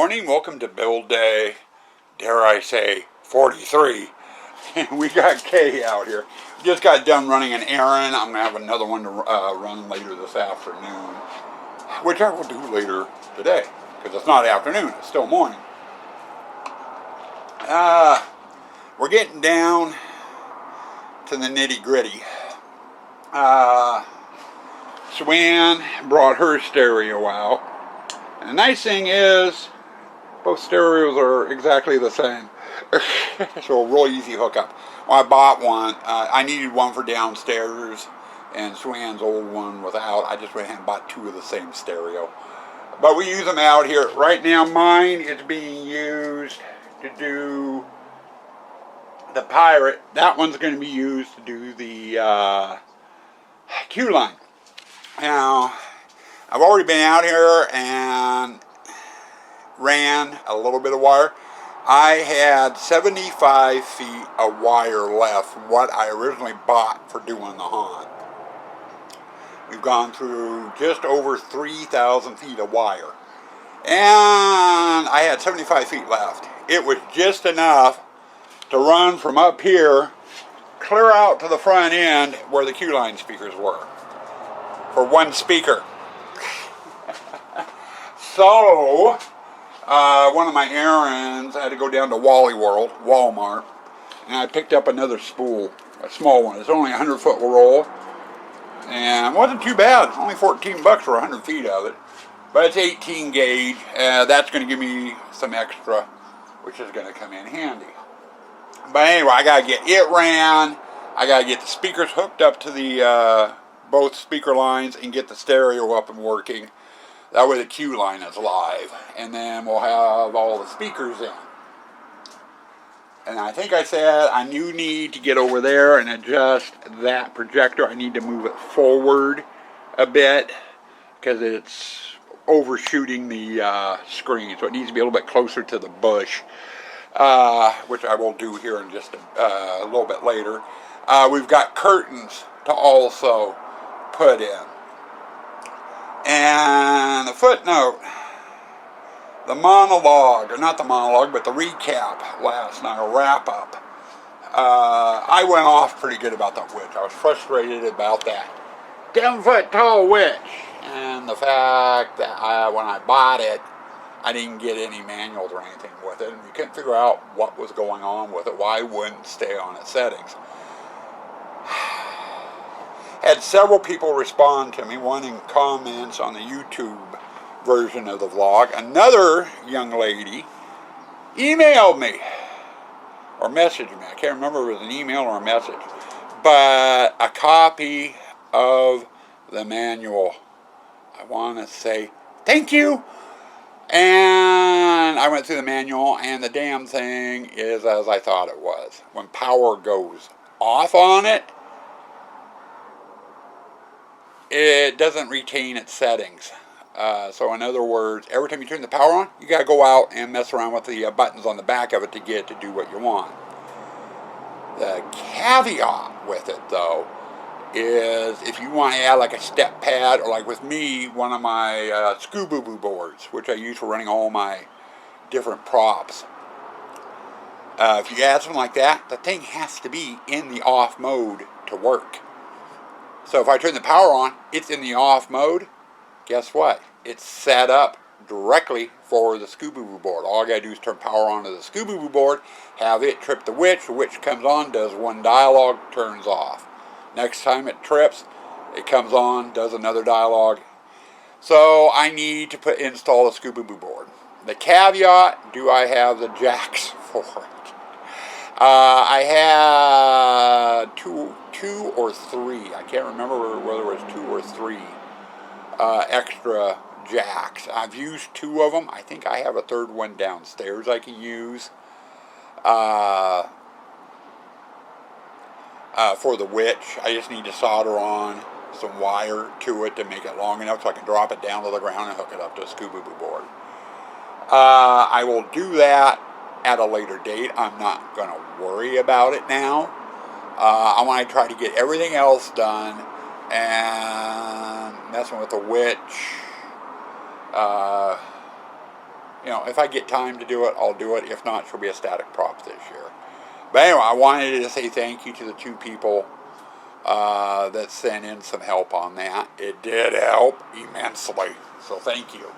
morning. Welcome to build day, dare I say, 43. We got Kay out here. Just got done running an errand. I'm going to have another one to run later this afternoon, which I will do later today, because it's not afternoon, it's still morning. We're getting down to the nitty gritty. Swan brought her stereo out. And the nice thing is, both stereos are exactly the same. So a real easy hookup. When I bought one, I needed one for downstairs, and Swan's old one without. I just went ahead and bought two of the same stereo. But we use them out here. Right now mine is being used to do the Pirate. That one's going to be used to do the Q-line. Now, I've already been out here and ran a little bit of wire. I had 75 feet of wire left from what I originally bought for doing the haunt. We've gone through just over 3,000 feet of wire. And I had 75 feet left. It was just enough to run from up here clear out to the front end where the Q-line speakers were. For one speaker. So, one of my errands, I had to go down to Wally World, Walmart, and I picked up another spool, a small one. It's only a 100-foot roll, and it wasn't too bad. Only 14 bucks for 100 feet of it, but it's 18 gauge. That's going to give me some extra, which is going to come in handy. But anyway, I got to get it ran. I got to get the speakers hooked up to the both speaker lines and get the stereo up and working. That way the Q line is live. And then we'll have all the speakers in. And I think I said I do need to get over there and adjust that projector. I need to move it forward a bit because it's overshooting the screen. So it needs to be a little bit closer to the bush, which I will do here in just a little bit later. We've got curtains to also put in. And the footnote, the monologue, or not the monologue, but the recap last night, or wrap up. I went off pretty good about that witch. I was frustrated about that 10-foot tall witch. And the fact that when I bought it, I didn't get any manuals or anything with it. And you couldn't figure out what was going on with it, why it wouldn't stay on its settings. Had several people respond to me, one in comments on the YouTube version of the vlog. Another young lady emailed me, or messaged me. I can't remember if it was an email or a message. But a copy of the manual. I want to say thank you. And I went through the manual, and the damn thing is as I thought it was. When power goes off on it, it doesn't retain its settings. So in other words, every time you turn the power on, you got to go out and mess around with the buttons on the back of it to get it to do what you want. The caveat with it, though, is if you want to add like a step pad, or like with me, one of my Scooby-Doo boards, which I use for running all my different props. If you add something like that, the thing has to be in the off mode to work. So if I turn the power on, it's in the off mode. Guess what? It's set up directly for the Scooby-Doo board. All I got to do is turn power on to the Scooby-Doo board, have it trip the witch comes on, does one dialogue, turns off. Next time it trips, it comes on, does another dialogue. So I need to install the Scooby-Doo board. The caveat, do I have the jacks for it? I had two or three. I can't remember whether it was 2 or 3 extra jacks. I've used 2 of them. I think I have a third one downstairs I can use for the witch. I just need to solder on some wire to it to make it long enough so I can drop it down to the ground and hook it up to a Scooby-Doo board. I will do that at a later date. I'm not going to worry about it now. I want to try to get everything else done, and messing with the witch you know, if I get time to do it, I'll do it. If not, she'll be a static prop this year. But anyway, I wanted to say thank you to the 2 people that sent in some help on that. It did help immensely, so thank you.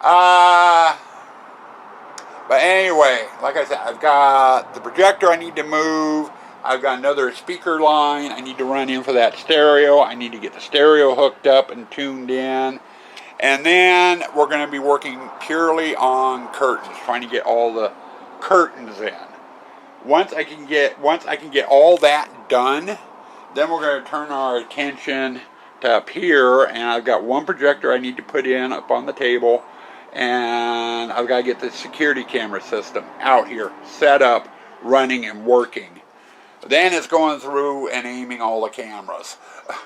But anyway, like I said, I've got the projector I need to move. I've got another speaker line I need to run in for that stereo. I need to get the stereo hooked up and tuned in. And then we're going to be working purely on curtains, trying to get all the curtains in. Once I can get all that done, then we're going to turn our attention to up here, and I've got one projector I need to put in up on the table, and I've got to get the security camera system out here, set up, running, and working. Then it's going through and aiming all the cameras,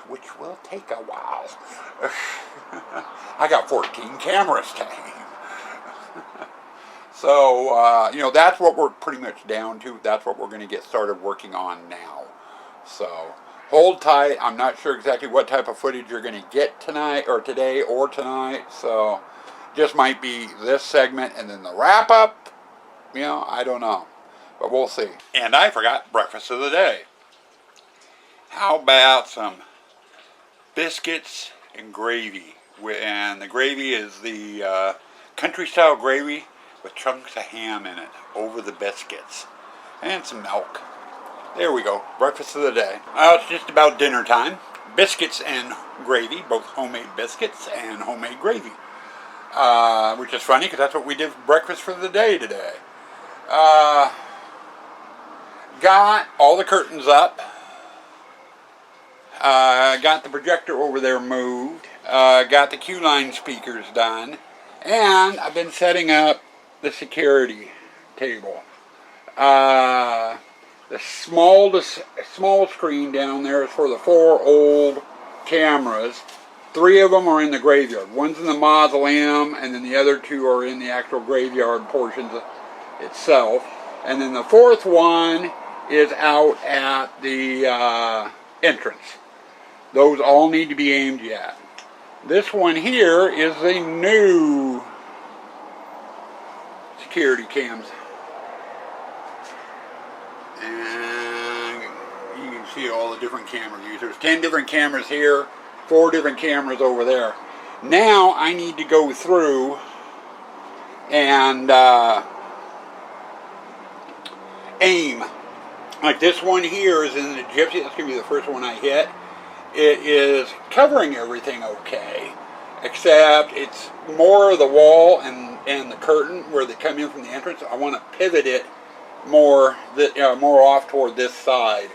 which will take a while. I got 14 cameras to aim. So, you know, that's what we're pretty much down to. That's what we're going to get started working on now. So, hold tight. I'm not sure exactly what type of footage you're going to get tonight, or today, or tonight. So, just might be this segment and then the wrap up. You know, I don't know. But we'll see. And I forgot breakfast of the day. How about some biscuits and gravy? And the gravy is the country style gravy with chunks of ham in it over the biscuits. And some milk. There we go. Breakfast of the day. Well, it's just about dinner time. Biscuits and gravy, both homemade biscuits and homemade gravy. Which is funny because that's what we did for breakfast for the day today. Got all the curtains up. Got the projector over there moved. Got the Q-line speakers done. And I've been setting up the security table. The small screen down there is for the 4 old cameras. 3 of them are in the graveyard. One's in the mausoleum, and then the other 2 are in the actual graveyard portions itself. And then the 4th one is out at the entrance. Those all need to be aimed yet. This one here is the new security cams. And you can see all the different cameras used. There's 10 different cameras here, 4 different cameras over there. Now I need to go through and aim. Like this one here is in the Gypsy. That's going to be the first one I hit. It is covering everything okay, except it's more of the wall and the curtain where they come in from the entrance. I want to pivot it more off toward this side.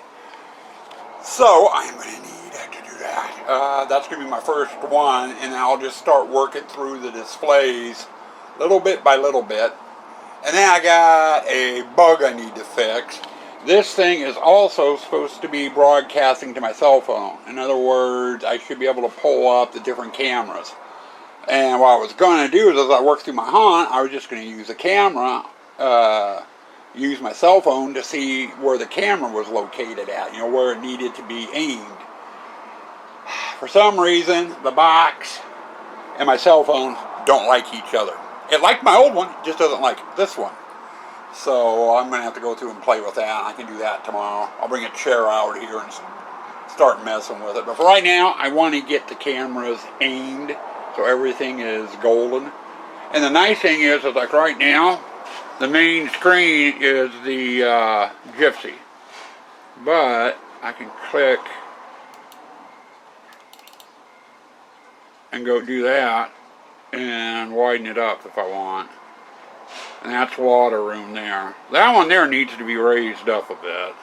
So I'm going to need to do that. That's going to be my first one, and I'll just start working through the displays little bit by little bit. And then I got a bug I need to fix. This thing is also supposed to be broadcasting to my cell phone. In other words, I should be able to pull up the different cameras. And what I was going to do is, as I work through my hunt, I was just going to use the camera, use my cell phone to see where the camera was located at, you know, where it needed to be aimed. For some reason, the box and my cell phone don't like each other. It liked my old one, it just doesn't like this one. So I'm going to have to go through and play with that. I can do that tomorrow. I'll bring a chair out here and start messing with it. But for right now, I want to get the cameras aimed so everything is golden. And the nice thing is like right now, the main screen is the Gypsy. But I can click and go do that and widen it up if I want. And that's water room there. That one there needs to be raised up a bit.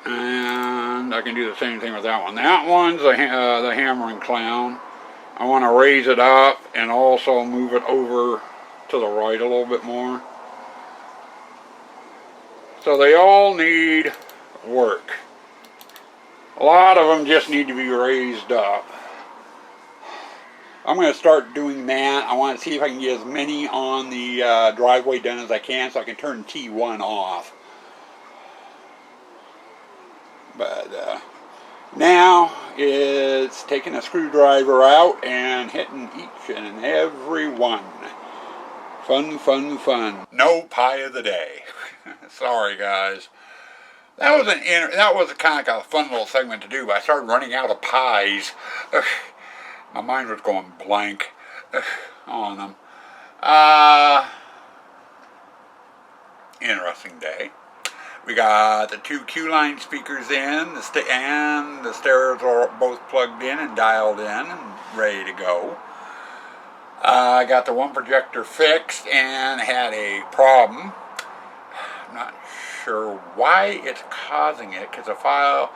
And I can do the same thing with that one. That one's the hammering clown. I want to raise it up and also move it over to the right a little bit more. So they all need work. A lot of them just need to be raised up. I'm going to start doing that. I want to see if I can get as many on the driveway done as I can so I can turn T1 off. But now is taking a screwdriver out and hitting each and every one. Fun, fun, fun. No pie of the day. Sorry, guys. That was a kind of like a fun little segment to do, but I started running out of pies. My mind was going blank on them. Interesting day. We got the two Q-line speakers in, and the stereos are both plugged in and dialed in and ready to go. I got the one projector fixed and had a problem. I'm not sure why it's causing it, because the file,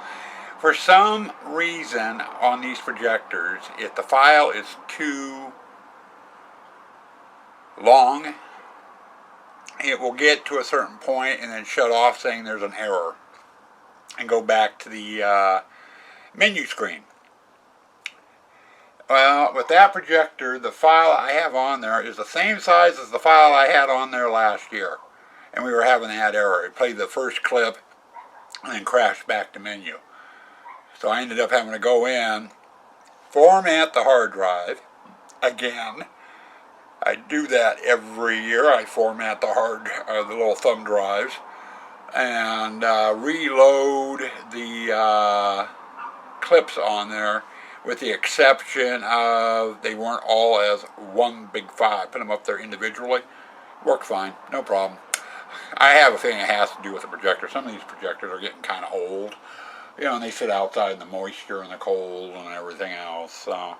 for some reason on these projectors, if the file is too long, it will get to a certain point and then shut off saying there's an error and go back to the menu screen. Well, with that projector, the file I have on there is the same size as the file I had on there last year, and we were having that error. It played the first clip and then crashed back to menu. So I ended up having to go in, format the hard drive again. I do that every year. I format the little thumb drives, and reload the clips on there, with the exception of they weren't all as one big file. I put them up there individually. Worked fine, no problem. I have a feeling it has to do with the projector. Some of these projectors are getting kind of old, and they sit outside in the moisture and the cold and everything else. So.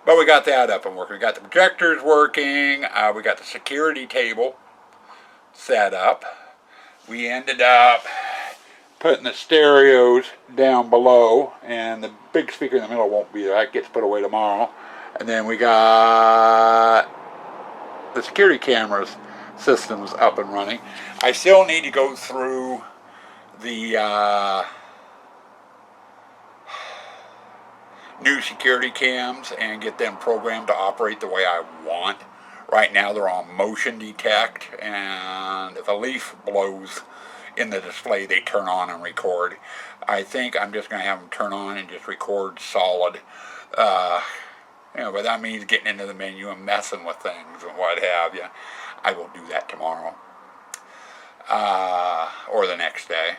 But we got that up and working. We got the projectors working. We got the security table set up. We ended up putting the stereos down below, and the big speaker in the middle won't be there. That gets put away tomorrow. And then we got the security cameras systems up and running. I still need to go through the new security cams and get them programmed to operate the way I want. Right now they're on motion detect, and if a leaf blows in the display, they turn on and record. I think I'm just going to have them turn on and just record solid. But that means getting into the menu and messing with things and what have you. I will do that tomorrow. Or the next day.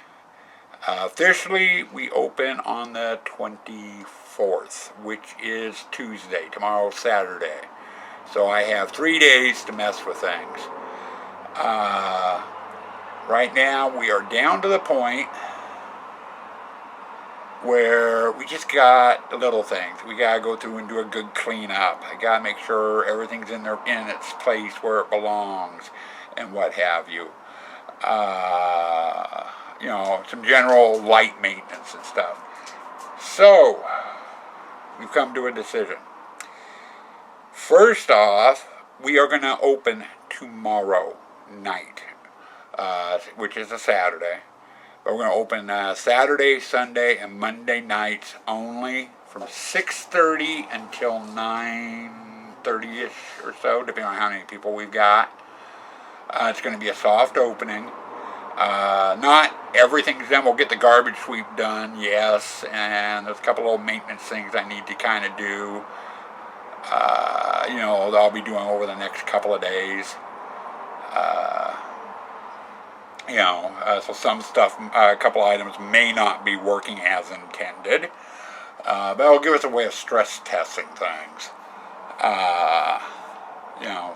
Officially, we open on the 24th, which is Tuesday. Tomorrow's Saturday. So I have 3 days to mess with things. Right now, we are down to the point where we just got the little things. We got to go through and do a good cleanup. I got to make sure everything's in its place where it belongs and what have you. Some general light maintenance and stuff. So, we've come to a decision. First off, we are going to open tomorrow night, which is a Saturday. But we're going to open Saturday, Sunday, and Monday nights only from 6:30 until 9:30-ish or so, depending on how many people we've got. It's going to be a soft opening. Not everything's done. We'll get the garbage sweep done, yes, and there's a couple of maintenance things I need to kind of do. I'll be doing over the next couple of days. So some stuff, a couple items may not be working as intended, but it'll give us a way of stress testing things.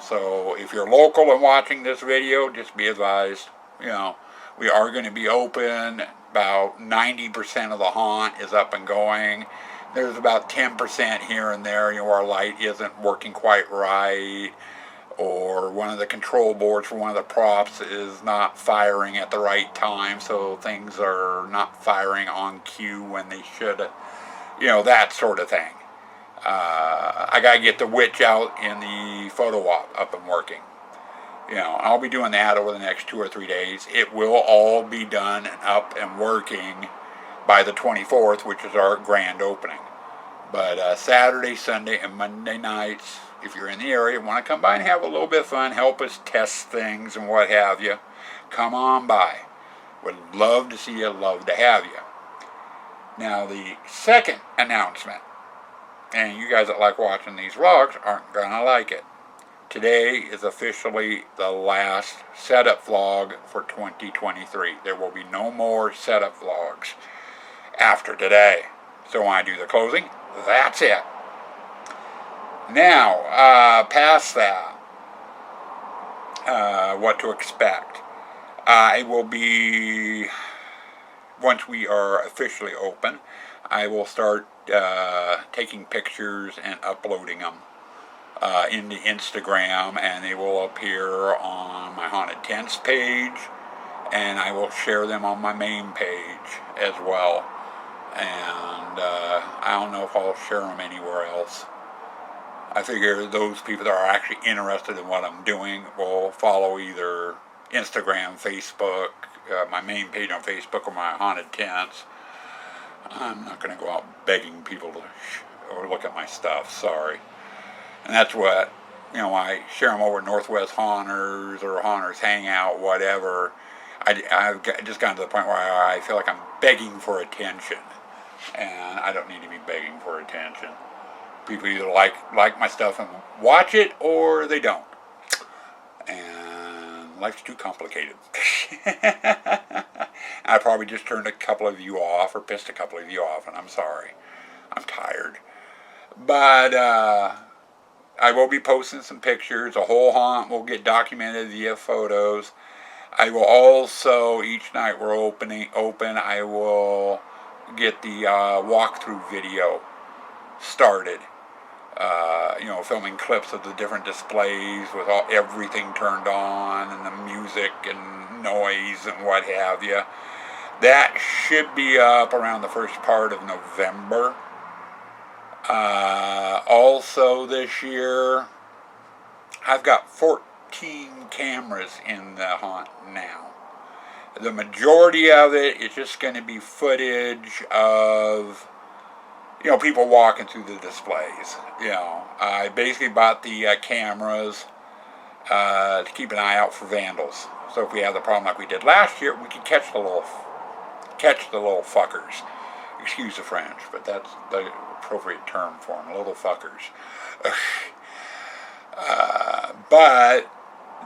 So if you're local and watching this video, just be advised, we are going to be open. About 90% of the haunt is up and going. There's about 10% here and there, our light isn't working quite right, or one of the control boards for one of the props is not firing at the right time, so things are not firing on cue when they should, that sort of thing. I got to get the witch out in the photo op up and working. I'll be doing that over the next 2 or 3 days. It will all be done and up and working by the 24th, which is our grand opening. But Saturday, Sunday, and Monday nights, if you're in the area, want to come by and have a little bit of fun, help us test things and what have you, come on by. Would love to see you, love to have you. Now the second announcement, and you guys that like watching these vlogs aren't gonna like it. Today is officially the last setup vlog for 2023. There will be no more setup vlogs after today. So when I do the closing, that's it. Now, past that, what to expect. I will be, once we are officially open, I will start taking pictures and uploading them into Instagram, and they will appear on my Haunted Tents page, and I will share them on my main page as well. And I don't know if I'll share them anywhere else. I figure those people that are actually interested in what I'm doing will follow either Instagram, Facebook, my main page on Facebook, or my Haunted Tents. I'm not going to go out begging people to or look at my stuff, sorry. And that's what, I share them over Northwest Haunters or Haunters Hangout, whatever. I've just gotten to the point where I feel like I'm begging for attention. And I don't need to be begging for attention. People either like my stuff and watch it, or they don't. And life's too complicated. I probably just turned a couple of you off, or pissed a couple of you off, and I'm sorry. I'm tired. But I will be posting some pictures. The whole haunt will get documented via photos. I will also, each night we're open, I will get the walkthrough video started. Filming clips of the different displays with everything turned on, and the music and noise and what have you. That should be up around the first part of November. Also this year, I've got 14 cameras in the haunt now. The majority of it is just going to be footage of people walking through the displays. I basically bought the cameras to keep an eye out for vandals. So if we have the problem like we did last year, we can catch the little fuckers. Excuse the French, but that's the appropriate term for them, little fuckers. But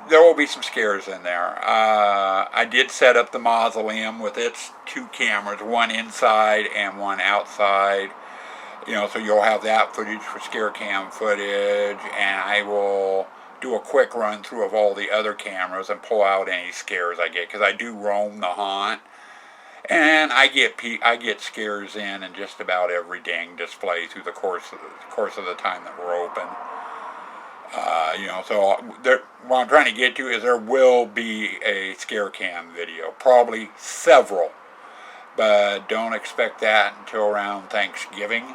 there will be some scares in there. I did set up the mausoleum with its 2 cameras, one inside and one outside. So you'll have that footage for scare cam footage, and I will do a quick run through of all the other cameras and pull out any scares I get, because I do roam the haunt, and I get scares in just about every dang display through the course of the time that we're open. So what I'm trying to get to is there will be a scare cam video, probably several, but don't expect that until around Thanksgiving.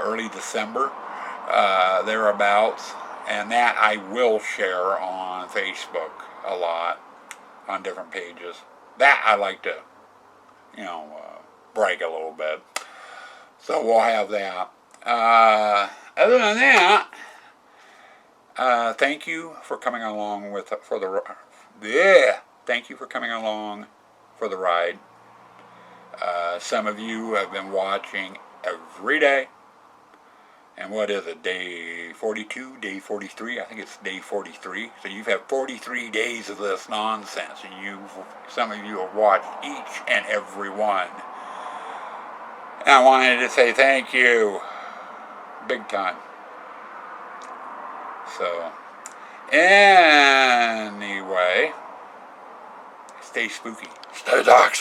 Early December, thereabouts, and that I will share on Facebook a lot, on different pages. That I like to, brag a little bit. So we'll have that. Other than that, thank you for coming along Thank you for coming along for the ride. Some of you have been watching every day. And what is it, day 42, day 43? I think it's day 43. So you've had 43 days of this nonsense, and some of you have watched each and every one. And I wanted to say thank you, big time. So, anyway, stay spooky, stay dark.